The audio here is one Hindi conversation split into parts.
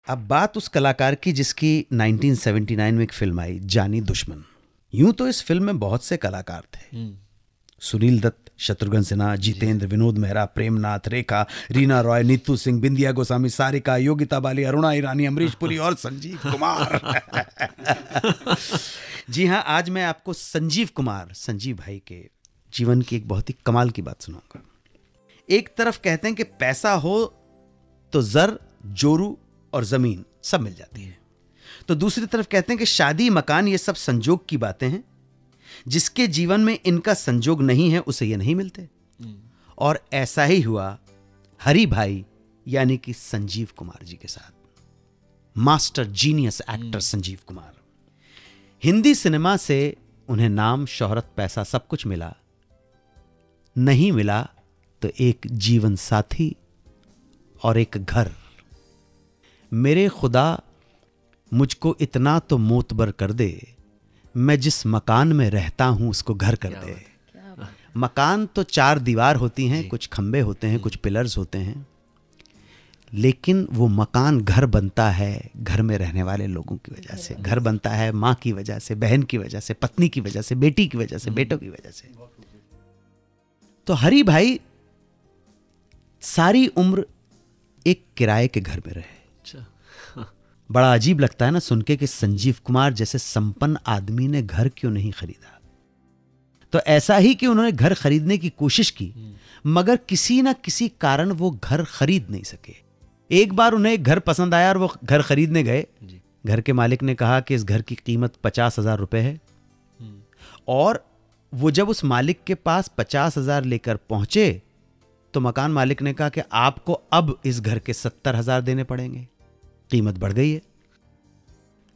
अब बात उस कलाकार की जिसकी 1979 में एक फिल्म आई, जानी दुश्मन। यूं तो इस फिल्म में बहुत से कलाकार थे, सुनील दत्त, शत्रुघ्न सिन्हा, जितेंद्र, विनोद मेहरा, प्रेमनाथ, रेखा, रीना रॉय, नीतू सिंह, बिंदिया गोस्वामी, सारिका, योगिता बाली, अरुणा ईरानी, अमरीश पुरी और संजीव कुमार। जी हाँ, आज मैं आपको संजीव भाई के जीवन की एक बहुत ही कमाल की बात सुनाऊंगा। एक तरफ कहते हैं कि पैसा हो तो जर, जोरू और जमीन सब मिल जाती है, तो दूसरी तरफ कहते हैं कि शादी, मकान, ये सब संजोग की बातें हैं। जिसके जीवन में इनका संजोग नहीं है उसे ये नहीं मिलते। और ऐसा ही हुआ हरि भाई यानी कि संजीव कुमार जी के साथ। Master genius actor Sanjeev Kumar. Hindi cinema से उन्हें नाम, शोहरत, पैसा सब कुछ मिला। नहीं मिला तो एक जीवन साथी और एक घर। मेरे खुदा मुझको इतना तो मोतबर कर दे, मैं जिस मकान में रहता हूं उसको घर कर दे। मकान तो 4 दीवार होती हैं, कुछ खंबे होते हैं, कुछ पिलर्स होते हैं, लेकिन वो मकान घर बनता है घर में रहने वाले लोगों की वजह से। घर बनता है माँ की वजह से, बहन की वजह से, पत्नी की वजह से, बेटी की वजह से, बेटों की वजह से। तो हरि भाई सारी उम्र एक किराए के घर में रहे। बड़ा अजीब लगता है ना सुन के कि संजीव कुमार जैसे संपन्न आदमी ने घर क्यों नहीं खरीदा। तो ऐसा ही कि उन्होंने घर खरीदने की कोशिश की, मगर किसी ना किसी कारण वो घर खरीद नहीं सके। एक बार उन्हें एक घर पसंद आया और वो घर खरीदने गए। घर के मालिक ने कहा कि इस घर की कीमत 50,000 रुपए है। और वो जब उस मालिक के पास 50,000 लेकर पहुंचे तो मकान मालिक ने कहा कि आपको अब इस घर के 70,000 देने पड़ेंगे, कीमत बढ़ गई है।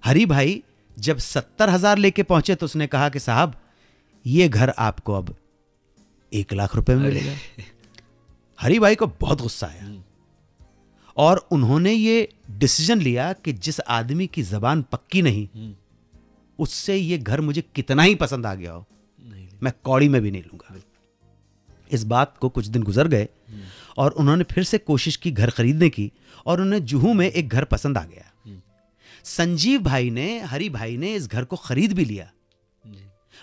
हरि भाई जब 70,000 लेके पहुंचे तो उसने कहा कि साहब ये घर आपको अब 1 लाख रुपए में मिलेगा। हरि भाई को बहुत गुस्सा आया और उन्होंने ये डिसीजन लिया कि जिस आदमी की जबान पक्की नहीं, उससे ये घर मुझे कितना ही पसंद आ गया हो, मैं कौड़ी में भी नहीं लूंगा। इस बात को कुछ दिन गुजर गए और उन्होंने फिर से कोशिश की घर खरीदने की और उन्हें जुहू में एक घर पसंद आ गया। संजीव भाई ने, हरि भाई ने इस घर को खरीद भी लिया,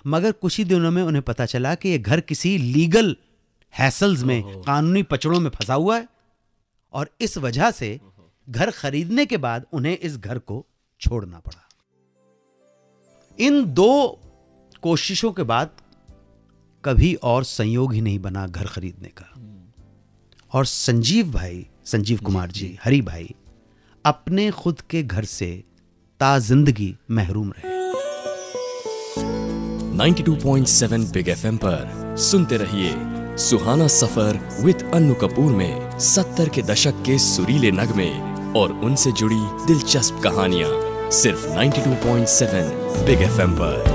मगर कुछ ही दिनों में उन्हें पता चला कि यह घर किसी लीगल हैसल्स में, कानूनी पचड़ों में फंसा हुआ है और इस वजह से घर खरीदने के बाद उन्हें इस घर को छोड़ना पड़ा। इन 2 कोशिशों के बाद कभी और संयोग ही नहीं बना घर खरीदने का और संजीव कुमार जी, हरि भाई अपने खुद के घर से ताजिंदगी महरूम रहे। 92.7 बिग FM पर सुनते रहिए सुहाना सफर विद अन्नू कपूर में 70 के दशक के सुरीले नगमे और उनसे जुड़ी दिलचस्प कहानियां, सिर्फ 92.7 बिग FM पर।